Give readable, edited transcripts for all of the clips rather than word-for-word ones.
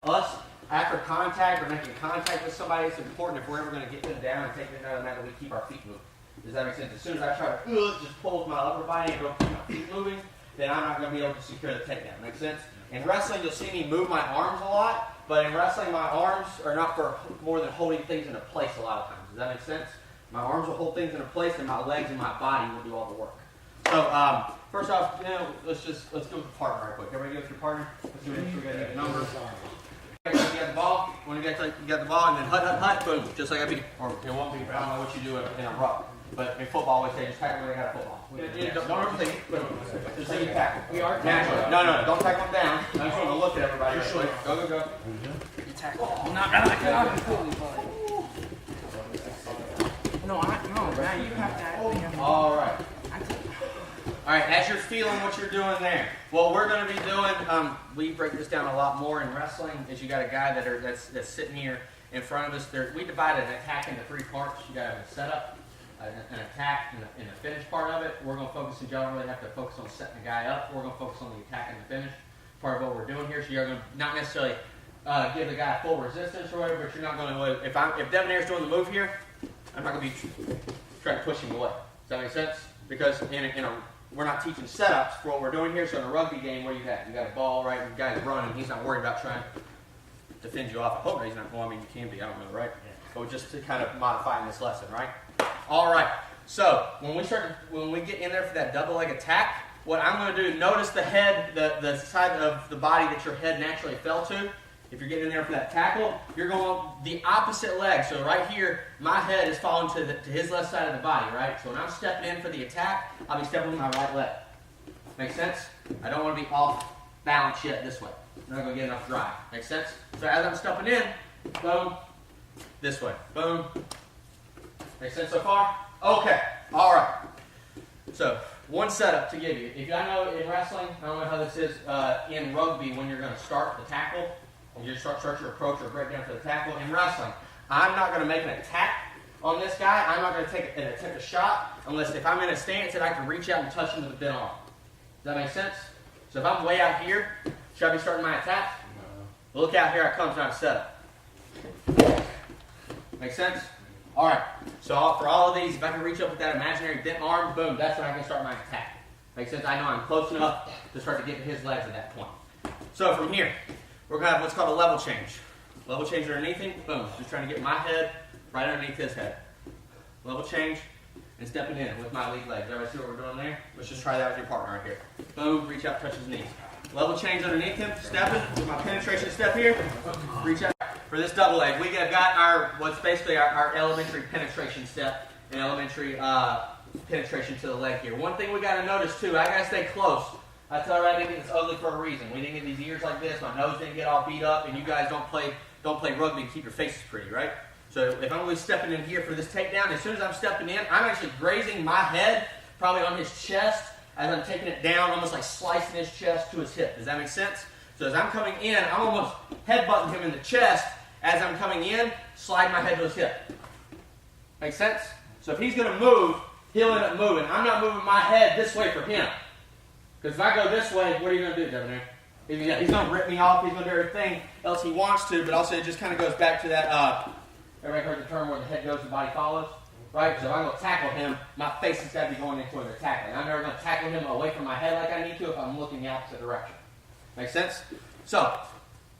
us, after contact or making contact with somebody, it's important if we're ever going to get them down and take them down, that we keep our feet moving. Does that make sense? As soon as I try to just pull with my upper body and don't keep my feet moving, then I'm not going to be able to secure the takedown. Make sense? In wrestling, you'll see me move my arms a lot, but in wrestling, my arms are not for more than holding things into place a lot of times. Does that make sense? My arms will hold things into place, and my legs and my body will do all the work. So, first off, let's go with the partner right quick. Everybody go with your partner. Let's do it. Make sure we got the numbers. You got the ball. When you got the ball, and then hut, boom, just like I beat. Or it won't be. I don't know what you do in a ruck. But in football, we say just tackle when you got a football. Don't ever think, just say you tackle. We are tackling. No, don't tackle them down. I just want to look at everybody. Go. You tackle. Not No, now you have to. All right. All right, as you're feeling what you're doing there, what we're going to be doing, we break this down a lot more in wrestling, is you got a guy that's sitting here in front of us. We divide an attack into 3 parts. You got a setup, an attack, and the finish part of it. We're going to focus, and y'all don't really have to focus on setting the guy up. We're going to focus on the attack and the finish part of what we're doing here. So you're going to not necessarily give the guy full resistance or whatever, but you're not going to, if Debonair's doing the move here, I'm not going to be trying to push him away. Does that make sense? Because we're not teaching setups for what we're doing here. So in a rugby game, what do you got? You got a ball, right? The guy's running. He's not worried about trying to defend you off. I hope he's not. Well, I mean, you can be. I don't know, right? Yeah. But just to kind of modifying this lesson, right? All right. So when we get in there for that double leg attack, what I'm going to do, notice the head, the side of the body that your head naturally fell to. If you're getting in there for that tackle, you're going the opposite leg. So right here, my head is falling to his left side of the body, right? So when I'm stepping in for the attack, I'll be stepping with my right leg. Make sense? I don't want to be off balance yet this way. I'm not going to get enough drive. Make sense? So as I'm stepping in, boom, this way, boom. Make sense so far? Okay. All right. So one setup to give you. If I know in wrestling, I don't know how this is in rugby when you're going to start the tackle. You just start your approach or breakdown for the tackle. In wrestling, I'm not going to make an attack on this guy. I'm not going to attempt a shot unless if I'm in a stance that I can reach out and touch him with a bent arm. Does that make sense? So if I'm way out here, should I be starting my attack? No. Look out, here I come, trying to set up. Make sense? All right. So for all of these, if I can reach up with that imaginary bent arm, boom, that's when I can start my attack. Make sense? I know I'm close enough to start to get to his legs at that point. So from here, we're going to have what's called a level change. Level change underneath him, boom. Just trying to get my head right underneath his head. Level change and stepping in with my lead legs. Everybody see what we're doing there? Let's just try that with your partner right here. Boom, reach out, touch his knees. Level change underneath him, stepping with my penetration step here. Reach out. For this double leg, we have got what's basically our elementary penetration step and elementary penetration to the leg here. One thing we got to notice too, I got to stay close. I tell her I didn't get this ugly for a reason. We didn't get these ears like this. My nose didn't get all beat up, and you guys don't play rugby and keep your faces pretty, right? So if I'm really stepping in here for this takedown, as soon as I'm stepping in, I'm actually grazing my head probably on his chest as I'm taking it down, almost like slicing his chest to his hip. Does that make sense? So as I'm coming in, I'm almost headbutting him in the chest. As I'm coming in, slide my head to his hip. Make sense? So if he's going to move, he'll end up moving. I'm not moving my head this way for him. Because if I go this way, what are you going to do, Debonair? He's going to rip me off. He's going to do everything else he wants to, but also it just kind of goes back to that, everybody heard the term where the head goes, the body follows? Right? So if I'm going to tackle him, my face has got to be going into him to tackling. I'm never going to tackle him away from my head like I need to if I'm looking the opposite direction. Make sense? So,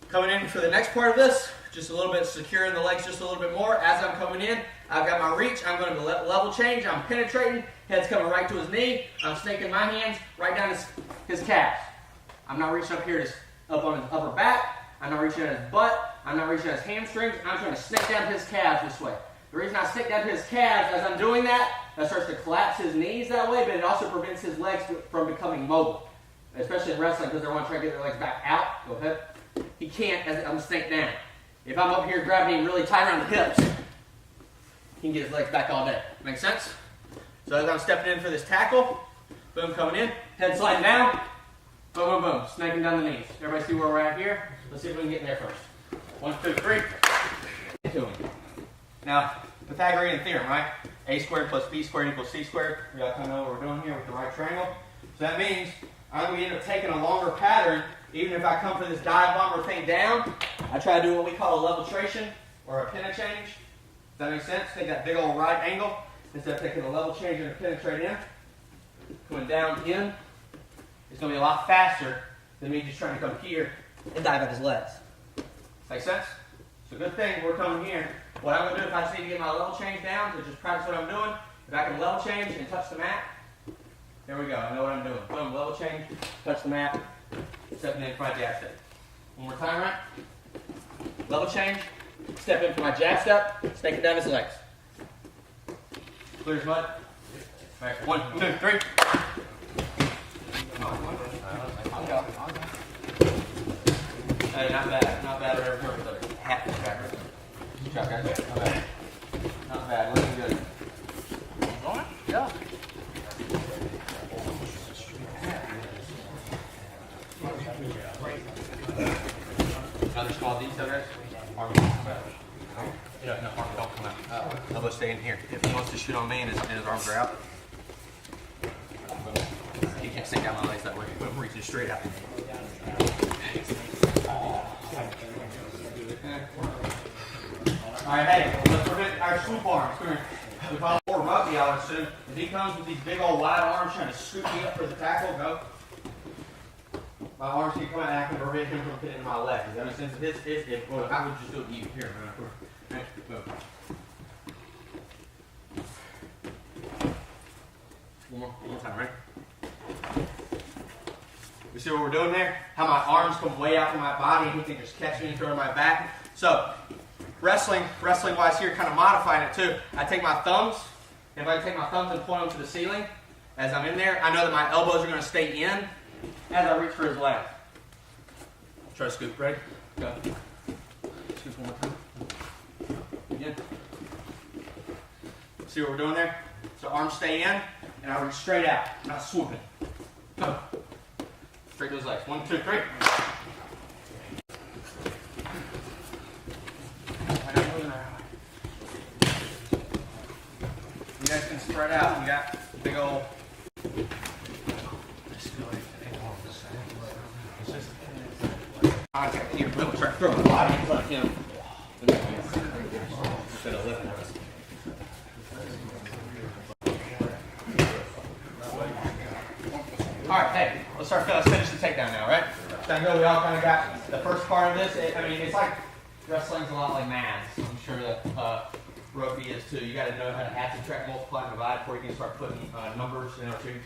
coming in for the next part of this, just a little bit securing the legs just a little bit more. As I'm coming in, I've got my reach. I'm going to level change. I'm penetrating. Head's coming right to his knee. I'm snaking my hands right down his calves. I'm not reaching up here up on his upper back. I'm not reaching at his butt. I'm not reaching at his hamstrings. I'm trying to snake down his calves this way. The reason I snake down his calves, as I'm doing that starts to collapse his knees that way, but it also prevents his legs from becoming mobile. Especially in wrestling, because they want to try to get their legs back out. Go ahead. He can't as I'm snaked down. If I'm up here grabbing him really tight around the hips, he can get his legs back all day. Make sense? So as I'm stepping in for this tackle, boom, coming in, head sliding down, boom, boom, boom, snaking down the knees. Everybody see where we're at here? Let's see if we can get in there first. 1, 2, 3. Into him. Now, Pythagorean theorem, right? A squared plus B squared equals C squared. We all kind of know what we're doing here with the right triangle. So that means I'm going to end up taking a longer pattern even if I come for this dive bomber thing down, I try to do what we call a levitration or a pin change. Does that make sense? Take that big old right angle instead of taking a level change and a penetrate in. Coming down in. It's going to be a lot faster than me just trying to come here and dive at his legs. Make sense? It's a good thing we're coming here. What I'm going to do if I just need to get my level change down to just practice what I'm doing, if I can level change and touch the mat, there we go. I know what I'm doing. Boom, level change, touch the mat, stepping in for my jab step. One more time, right? Level change, step in for my jab step, snaking down his legs. Clear as mud. Right, 1, 2, 3. Hey, not bad. Not bad. Half the track. Good job, guys. Not bad. Not bad. Looking good. Going? Yeah. Another small detail, guys. Arm don't come out. No, arm don't come out. Elbow stay in here. If he wants to shoot on me and his arms are out, he can't sink down my legs that way. I'm reaching straight out. Alright, hey, let's prevent our swoop arms. Come here. We call it more rugby, I would assume. If he comes with these big old wide arms trying to scoop me up for the tackle, go. My arms can come out and I can prevent him from hitting my leg. Does that make sense? Well, I would just do it to you. Here, right? One more time, right? You see what we're doing there? How my arms come way out from my body and he can just catch me and throw to my back. So, wrestling wise here, kind of modifying it too. I take my thumbs, and if I take my thumbs and point them to the ceiling, as I'm in there, I know that my elbows are going to stay in as I reach for his leg. Try to scoop, ready? Go. Scoop one more time. Again. See what we're doing there? So arms stay in, and I reach straight out, not swooping. Go. Straight those legs. 1, 2, 3. You guys can spread out. You got big old. Contact here. Try to throw my body in front of him. Instead of lifting us. All right, hey, let's finish the takedown now, right? So I know we all kind of got the first part of this. I mean, it's like wrestling's a lot like math. I'm sure that rugby is too. You got to know how to add, subtract, multiply, and divide before you can start putting numbers, before you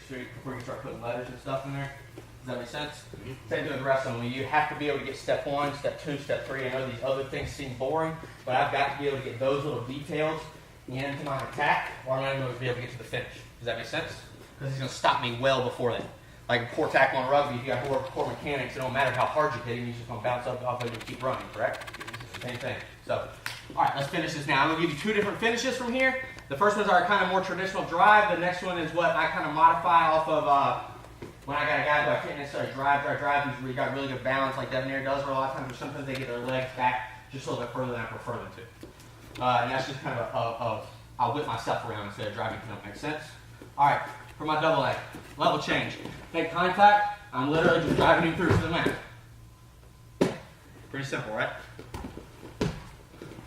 can start putting letters and stuff in there. Does that make sense? Mm-hmm. Same thing with wrestling. You have to be able to get step 1, step 2, step 3. I know these other things seem boring, but I've got to be able to get those little details into my attack, or I'm not even going to be able to get to the finish. Does that make sense? Because he's going to stop me well before that. Like poor tackle on rugby, if you got poor mechanics, it don't matter how hard you hit him, he's just going to bounce up off of you and keep running, correct? Same thing. So, all right, let's finish this now. I'm going to give you 2 different finishes from here. The first one's our kind of more traditional drive. The next one is what I kind of modify off of when I got a guy who I can't necessarily drive, who's really got really good balance like Devin Air does, or a lot of times, or sometimes they get their legs back just a little bit further than I prefer them to. And that's just kind of I'll whip myself around instead of driving him. Make sense? All right, for my double leg, level change. Make contact, I'm literally just driving him through to the mat. Pretty simple, right?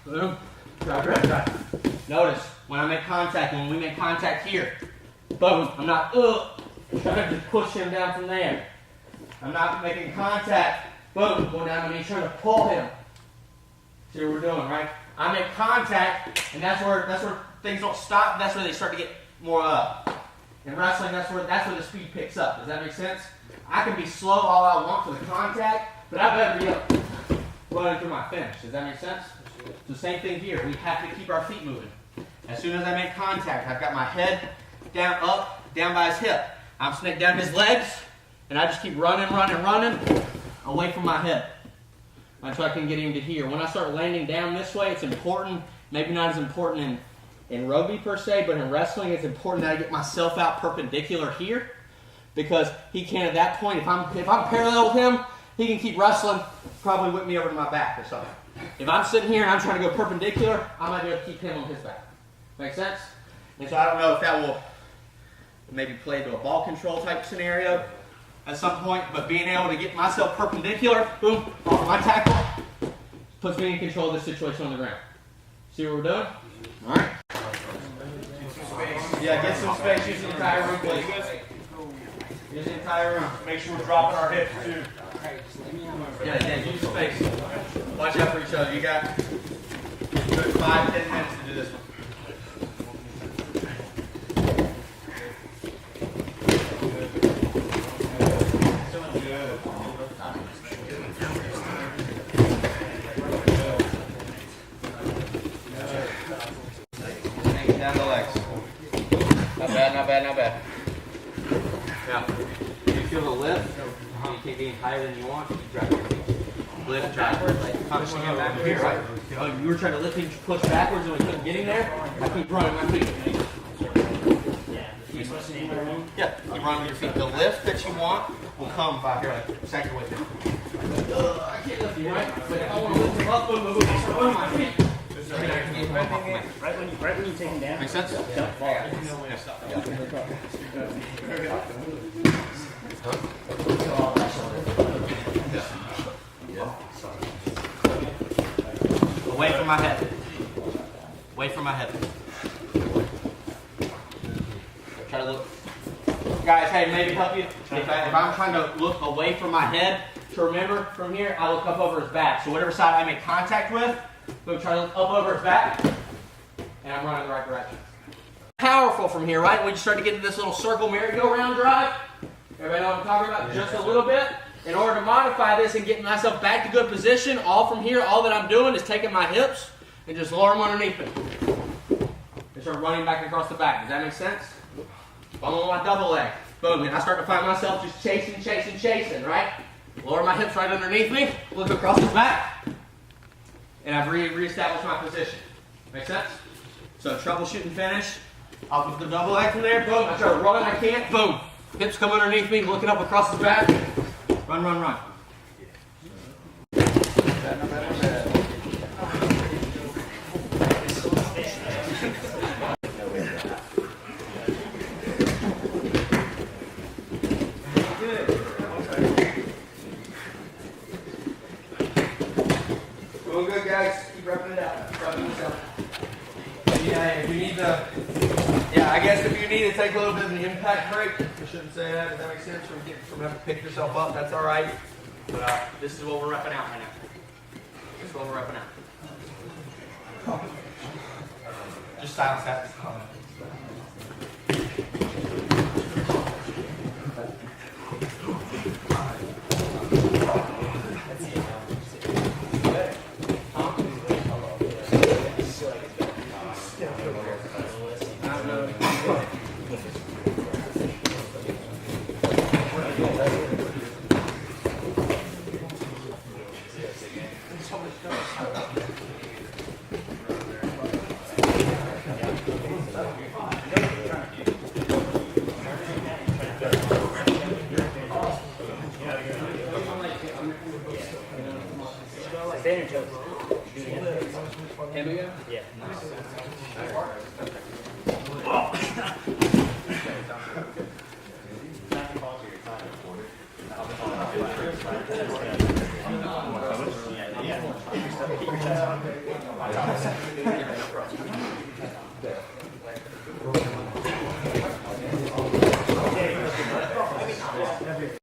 Boom, drive. Notice, when I make contact, when we make contact here, boom, I'm not, trying to just push him down from there. I'm not making contact, boom, going down to me, trying to pull him. See what we're doing, right? I make contact, and that's where things don't stop. That's where they start to get more up. In wrestling, that's where the speed picks up. Does that make sense? I can be slow all I want for the contact, but I better be up running through my finish. Does that make sense? So same thing here. We have to keep our feet moving. As soon as I make contact, I've got my head down, up, down by his hip. I'm snaking down his legs, and I just keep running away from my head until I can get him to here. When I start landing down this way, it's important, maybe not as important in rugby per se, but in wrestling, it's important that I get myself out perpendicular here, because he can at that point, if I'm parallel with him, he can keep wrestling, probably whip me over to my back or something. If I'm sitting here and I'm trying to go perpendicular, I might be able to keep him on his back. Make sense? And so I don't know if that will maybe play to a ball control type scenario, at some point, but being able to get myself perpendicular, boom, off my tackle, puts me in control of the situation on the ground. See what we're doing? All right. Yeah, get some space. Use the entire room, please. Use the entire room. Make sure we're dropping our hips too. Yeah, use space. Watch out for each other. You got good 5-10 minutes to do this one. Down the legs. Not bad, not bad, not bad. Now, you feel the lift? You keep being higher than you want. You drop your feet. Lift backwards, like pushing him back here, right? Oh, you were trying to lift him, push backwards, and we couldn't get him there. I keep running my feet. Yeah, you run with your feet. The lift that you want will come by here, like second with it. I can't lift you, right? But if I want to lift him up, boom, boom, boom, I run my feet. Right when you take him down. Make sense? Don't fall. Away from my head. Away from my head. Try to look. Guys, hey, maybe help you. If I'm trying to look away from my head, to remember from here, I look up over his back. So whatever side I make contact with, we'll try to look up over his back, and I'm running the right direction. Powerful from here, right? We just start to get to this little circle merry-go-round drive. Everybody know what I'm talking about? Just a little bit. In order to modify this and get myself back to good position, all from here, all that I'm doing is taking my hips and just lower them underneath me. And start running back across the back. Does that make sense? I'm on my double leg. Boom. And I start to find myself just chasing, right? Lower my hips right underneath me, look across the back, and I've reestablished my position. Make sense? So troubleshooting finish. Off with the double leg from there. Boom. I try to run. I can't. Boom. Hips come underneath me, looking up across the back. Run, run, run. Doing good, guys. Keep repping it out. Rubbing this out. Yeah, if you need to, I guess if you need to take a little bit of an impact break, I shouldn't say that. Does that make sense? From having to pick yourself up, that's all right. But this is what we're repping out right now. This is what we're repping out. Just silence that. Standard choke. Here we go? Yeah. Yeah.